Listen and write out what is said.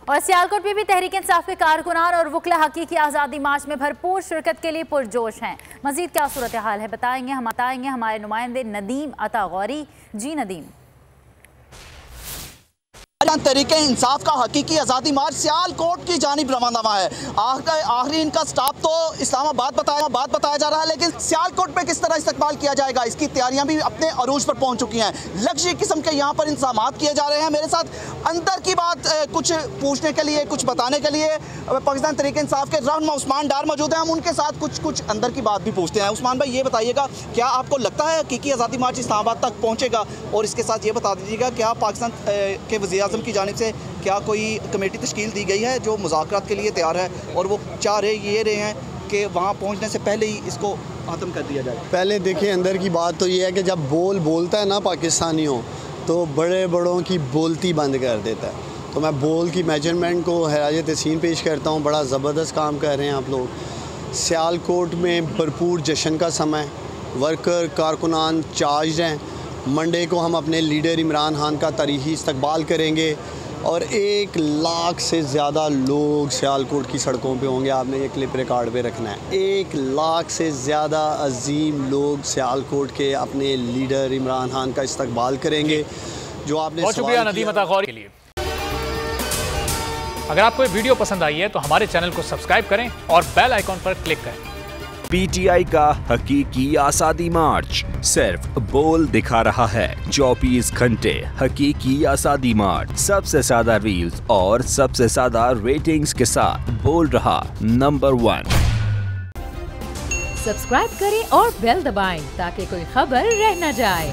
और सियालकोट में भी तहरीक इंसाफ के कारकुनान और वकला हकीकी आज़ादी मार्च में भरपूर शिरकत के लिए पुरजोश हैं। मजीद क्या सूरत हाल है बताएंगे हमारे नुमाइंदे नदीम अता गौरी। जी नदीम। तहरीके इंसाफ का हकीकी आज़ादी मार्च सियालकोट की जानिब रवाना है। आखिरी इनका स्टॉप तो इस्लामाबाद बताया जा रहा है, लेकिन सियालकोट पे किस तरह इस्तकबाल किया जाएगा इसकी तैयारियां भी अपने अरूज पर पहुंच चुकी हैं। लग्जरी किस्म के यहाँ पर इंतजामात किए जा रहे हैं। मेरे साथ अंदर की बात कुछ पूछने के लिए, कुछ बताने के लिए पाकिस्तान तहरीक इंसाफ के रहनुमा उस्मान डार मौजूद हैं। हम उनके साथ कुछ अंदर की बात भी पूछते हैं। उस्मान भाई, ये बताइएगा, क्या आपको लगता है हकीकी आज़ादी मार्च इस्लामाबाद तक पहुँचेगा? और इसके साथ ये बता दीजिएगा, क्या पाकिस्तान के वज़ीर आज़म की जानिब से क्या कोई कमेटी तश्कील दी गई है जो मुज़ाकरात के लिए तैयार है और वो चाह रहे हैं कि वहाँ पहुँचने से पहले ही इसको ख़त्म कर दिया जाए? पहले देखिए, अंदर की बात तो ये है कि जब बोलता है ना पाकिस्तानियों, तो बड़े बड़ों की बोलती बंद कर देता है। तो मैं बोल की मेजरमेंट को हैराज तहसीन पेश करता हूँ। बड़ा ज़बरदस्त काम कर रहे हैं आप लोग। सियालकोट में भरपूर जश्न का समय, वर्कर कारकुनान चार्ज हैं। मंडे को हम अपने लीडर इमरान खान का तारीखी इस्तकबाल करेंगे और 1 लाख से ज़्यादा लोग सियालकोट की सड़कों पे होंगे। आपने ये क्लिप रिकॉर्ड पे रखना है। 1 लाख से ज़्यादा अजीम लोग सियालकोट के अपने लीडर इमरान खान का इस्तकबाल करेंगे। जो आपने बहुत शुक्रिया नदीम अता गौरी के लिए। अगर आपको ये वीडियो पसंद आई है तो हमारे चैनल को सब्सक्राइब करें और बेल आइकॉन पर क्लिक करें। पीटीआई का हकीकी आज़ादी मार्च सिर्फ बोल दिखा रहा है। 24 घंटे हकीकी आज़ादी मार्च, सबसे ज्यादा रील्स और सबसे ज्यादा रेटिंग्स के साथ बोल रहा नंबर 1। सब्सक्राइब करें और बेल दबाएं ताकि कोई खबर रह न जाए।